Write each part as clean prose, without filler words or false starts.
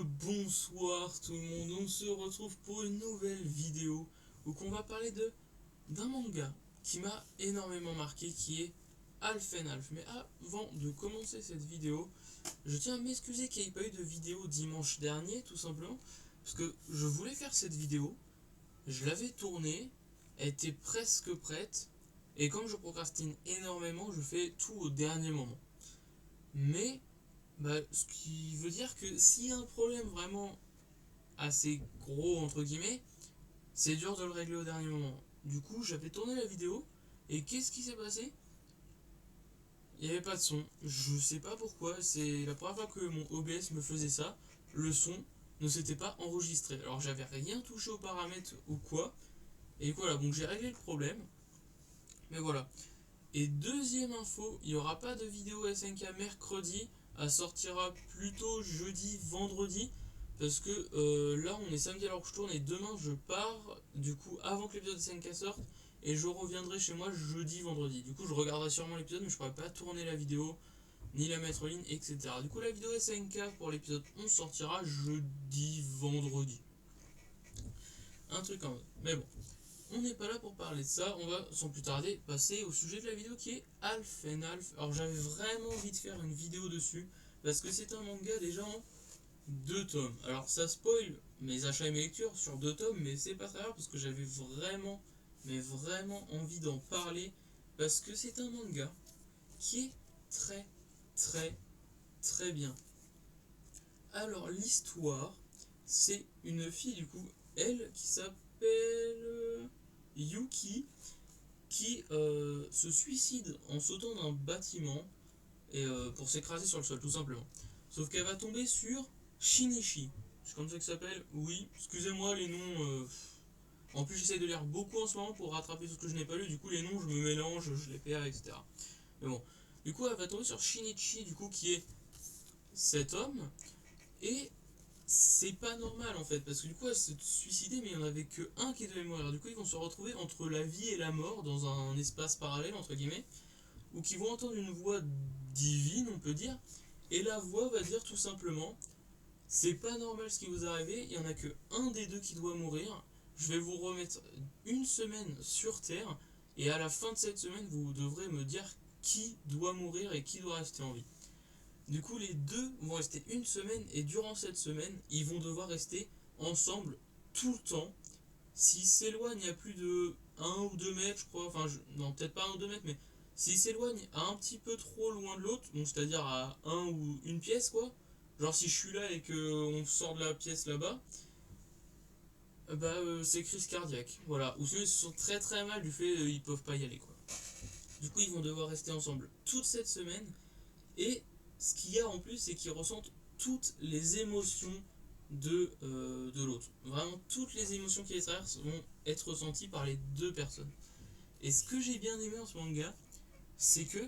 Bonsoir tout le monde, on se retrouve pour une nouvelle vidéo où on va parler d'un manga qui m'a énormément marqué, qui est Alphen Alph. Mais avant de commencer cette vidéo, je tiens à m'excuser qu'il n'y ait pas eu de vidéo dimanche dernier, tout simplement, parce que je voulais faire cette vidéo, je l'avais tournée, elle était presque prête, et comme je procrastine énormément, je fais tout au dernier moment. Mais ce qui veut dire que s'il y a un problème vraiment assez gros, entre guillemets, c'est dur de le régler au dernier moment. Du coup, j'avais tourné la vidéo, et qu'est-ce qui s'est passé? Il n'y avait pas de son. Je sais pas pourquoi, c'est la première fois que mon OBS me faisait ça. Le son ne s'était pas enregistré. Alors j'avais rien touché aux paramètres ou quoi. Et voilà, donc j'ai réglé le problème. Mais voilà. Et deuxième info, il n'y aura pas de vidéo SNK mercredi, elle sortira plutôt jeudi, vendredi, parce que là on est samedi alors que je tourne et demain je pars, du coup avant que l'épisode SNK sorte, et je reviendrai chez moi jeudi, vendredi. Du coup je regarderai sûrement l'épisode mais je pourrai pas tourner la vidéo, ni la mettre en ligne, etc. Du coup la vidéo SNK pour l'épisode 11 sortira jeudi, vendredi. Un truc en mode. Mais bon, on n'est pas là pour parler de ça, on va sans plus tarder passer au sujet de la vidéo qui est Alphen Alph. Alors j'avais vraiment envie de faire une vidéo dessus, parce que c'est un manga déjà en 2 tomes. Alors ça spoil mes achats et mes lectures sur 2 tomes, mais c'est pas très grave parce que j'avais vraiment, mais vraiment envie d'en parler, parce que c'est un manga qui est très, très, très bien. Alors l'histoire, c'est une fille du coup, elle qui s'appelle Yuki, qui se suicide en sautant d'un bâtiment et pour s'écraser sur le sol tout simplement. Sauf qu'elle va tomber sur Shinichi. C'est comme ça que ça s'appelle. Oui, excusez-moi les noms. En plus j'essaie de lire beaucoup en ce moment pour rattraper tout ce que je n'ai pas lu. Du coup les noms je me mélange, je les perds, etc. Mais bon. Du coup elle va tomber sur Shinichi, du coup qui est cet homme. Et c'est pas normal en fait, parce que du coup elle s'est suicidée, mais il n'y en avait que un qui devait mourir. Du coup ils vont se retrouver entre la vie et la mort dans un espace parallèle, entre guillemets, ou qui vont entendre une voix divine, on peut dire, et la voix va dire tout simplement: c'est pas normal ce qui vous est arrivé, il n'y en a que un des deux qui doit mourir, je vais vous remettre une semaine sur Terre, et à la fin de cette semaine, vous devrez me dire qui doit mourir et qui doit rester en vie. Du coup, les deux vont rester une semaine, et durant cette semaine, ils vont devoir rester ensemble tout le temps. S'ils s'éloignent à plus de 1 ou 2 mètres, je crois, enfin, non, peut-être pas 1 ou 2 mètres, mais s'ils s'éloignent à un petit peu trop loin de l'autre, donc c'est-à-dire à un ou une pièce, quoi, genre si je suis là et qu'on sort de la pièce là-bas, c'est crise cardiaque, voilà. Ou sinon ils se sentent très très mal du fait ils peuvent pas y aller, quoi. Du coup, ils vont devoir rester ensemble toute cette semaine, et ce qu'il y a en plus, c'est qu'ils ressentent toutes les émotions de l'autre. Vraiment, toutes les émotions qui les traversent vont être ressenties par les deux personnes. Et ce que j'ai bien aimé en ce manga, c'est que,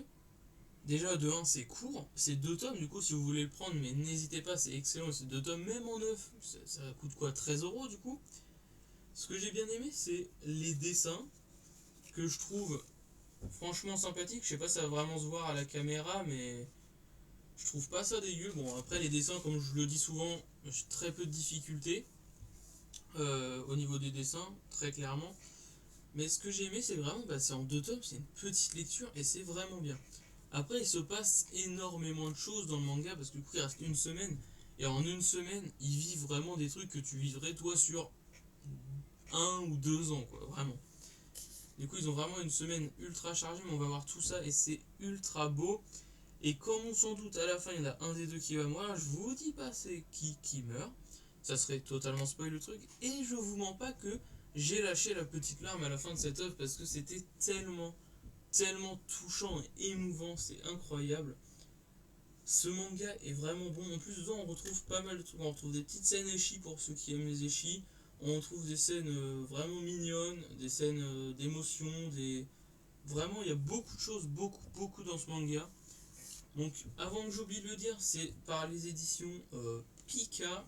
déjà, de 1, c'est court, c'est 2 tomes, du coup, si vous voulez le prendre, mais n'hésitez pas, c'est excellent, c'est 2 tomes, même en neuf, ça coûte quoi, 13 € du coup. Ce que j'ai bien aimé, c'est les dessins, que je trouve franchement sympathiques. Je sais pas si ça va vraiment se voir à la caméra, mais je trouve pas ça dégueu. Bon, après, les dessins, comme je le dis souvent, j'ai très peu de difficultés au niveau des dessins, très clairement. Mais ce que j'ai aimé, c'est vraiment, c'est en 2 tomes, c'est une petite lecture et c'est vraiment bien. Après, il se passe énormément de choses dans le manga parce que du coup, il reste une semaine. Et en une semaine, ils vivent vraiment des trucs que tu vivrais toi sur 1 ou 2 ans, quoi, vraiment. Du coup, ils ont vraiment une semaine ultra chargée, mais on va voir tout ça et c'est ultra beau. Et comme on s'en doute, à la fin, il y en a un des deux qui va mourir. Je vous dis pas c'est qui meurt. Ça serait totalement spoil le truc. Et je vous mens pas que j'ai lâché la petite larme à la fin de cette œuvre parce que c'était tellement, tellement touchant et émouvant. C'est incroyable. Ce manga est vraiment bon. En plus, dedans, on retrouve pas mal de trucs. On retrouve des petites scènes ecchi pour ceux qui aiment les ecchi. On retrouve des scènes vraiment mignonnes, des scènes d'émotion. Vraiment, il y a beaucoup de choses, beaucoup, beaucoup dans ce manga. Donc, avant que j'oublie de le dire, c'est par les éditions Pika,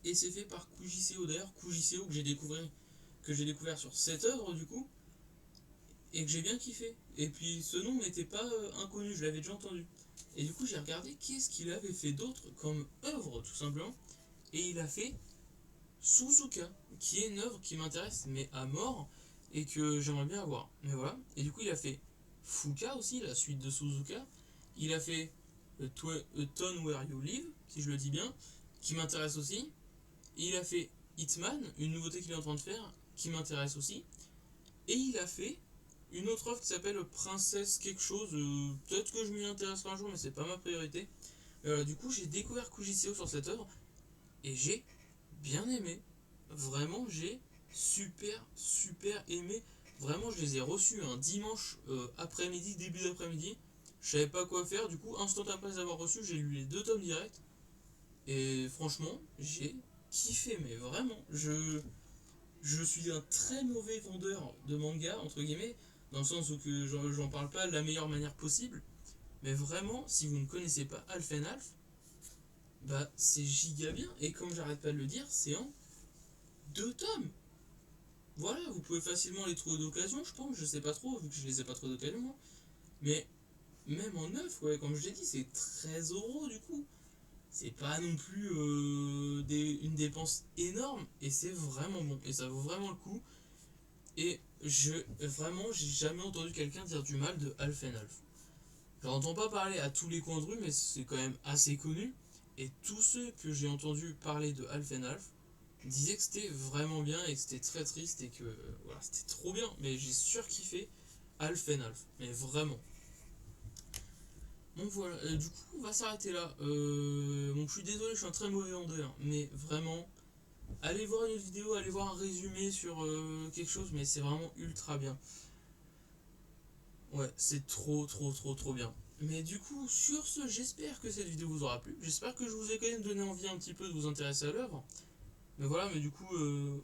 et c'est fait par Kujiseo. D'ailleurs, Kujiseo que j'ai découvert sur cette œuvre du coup, et que j'ai bien kiffé. Et puis ce nom n'était pas inconnu, je l'avais déjà entendu. Et du coup, j'ai regardé qu'est-ce qu'il avait fait d'autre comme œuvre, tout simplement. et il a fait Suzuka, qui est une œuvre qui m'intéresse mais à mort et que j'aimerais bien avoir. Mais voilà. Et du coup, il a fait Fuka aussi, la suite de Suzuka. Il a fait A Town Where You Live, si je le dis bien, qui m'intéresse aussi. Et il a fait Hitman, une nouveauté qu'il est en train de faire, qui m'intéresse aussi. Et il a fait une autre œuvre qui s'appelle Princesse quelque chose. Peut-être que je m'y intéresserai un jour, mais c'est pas ma priorité. Du coup, j'ai découvert Kujiseo sur cette œuvre et j'ai bien aimé. Vraiment, j'ai super aimé. Vraiment, je les ai reçus un dimanche après-midi, début d'après-midi. Je savais pas quoi faire, du coup, instant après les avoir reçus, j'ai lu les 2 tomes directs. Et franchement, j'ai kiffé, mais vraiment, je suis un très mauvais vendeur de manga, entre guillemets, dans le sens où que j'en parle pas de la meilleure manière possible. Mais vraiment, si vous ne connaissez pas Alphen Alf, bah c'est giga bien. Et comme j'arrête pas de le dire, c'est en 2 tomes. Voilà, vous pouvez facilement les trouver d'occasion, je pense. Je sais pas trop, vu que je les ai pas trop d'occasion, moi. Mais même en neuf, ouais, comme je l'ai dit, c'est 13 € du coup. C'est pas non plus une dépense énorme. Et c'est vraiment bon. Et ça vaut vraiment le coup. Et vraiment, j'ai jamais entendu quelqu'un dire du mal de Alphen Alf. J'en entends pas parler à tous les coins de rue, mais c'est quand même assez connu. Et tous ceux que j'ai entendu parler de Alphen Alf disaient que c'était vraiment bien et que c'était très triste et que voilà, c'était trop bien. Mais j'ai surkiffé Alphen Alf, mais vraiment. Bon voilà, du coup on va s'arrêter là. Bon, je suis désolé, je suis un très mauvais vendeur, mais vraiment, allez voir une autre vidéo, allez voir un résumé sur quelque chose, mais c'est vraiment ultra bien. Ouais, c'est trop bien. Mais du coup, sur ce, j'espère que cette vidéo vous aura plu. J'espère que je vous ai quand même donné envie un petit peu de vous intéresser à l'œuvre. Mais voilà, mais du coup,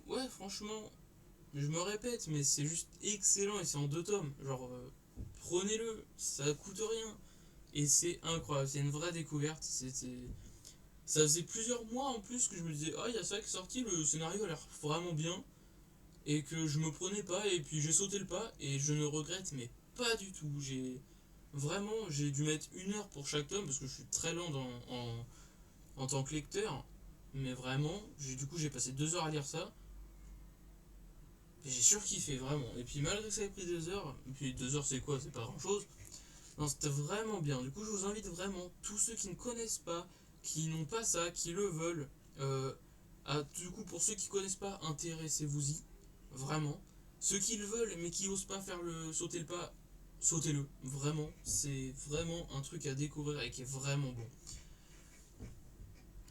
ouais, franchement, je me répète, mais c'est juste excellent et c'est en 2 tomes. Genre, prenez-le, ça coûte rien. Et c'est incroyable, c'est une vraie découverte. Ça faisait plusieurs mois en plus que je me disais, ah, il y a ça qui est sorti, le scénario a l'air vraiment bien. Et que je me prenais pas, et puis j'ai sauté le pas, et je ne regrette, mais pas du tout. J'ai dû mettre 1 heure pour chaque tome, parce que je suis très lent en tant que lecteur. Mais vraiment, du coup, j'ai passé 2 heures à lire ça. Et j'ai surkiffé, vraiment. Et puis malgré que ça ait pris 2 heures, et puis 2 heures c'est quoi? C'est pas grand chose. Non, c'était vraiment bien. Du coup, je vous invite vraiment, tous ceux qui ne connaissent pas, qui n'ont pas ça, qui le veulent, du coup, pour ceux qui ne connaissent pas, intéressez-vous-y. Vraiment. Ceux qui le veulent, mais qui n'osent pas sauter le pas, sautez-le. Vraiment. C'est vraiment un truc à découvrir et qui est vraiment bon.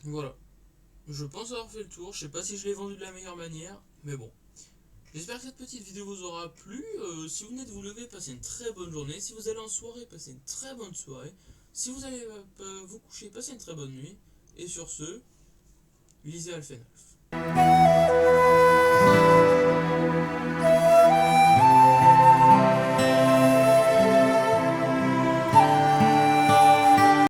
Voilà. Je pense avoir fait le tour. Je sais pas si je l'ai vendu de la meilleure manière, mais bon. J'espère que cette petite vidéo vous aura plu. Si vous venez de vous lever, passez une très bonne journée. Si vous allez en soirée, passez une très bonne soirée. Si vous allez vous coucher, passez une très bonne nuit. Et sur ce, lisez Alphen Alf.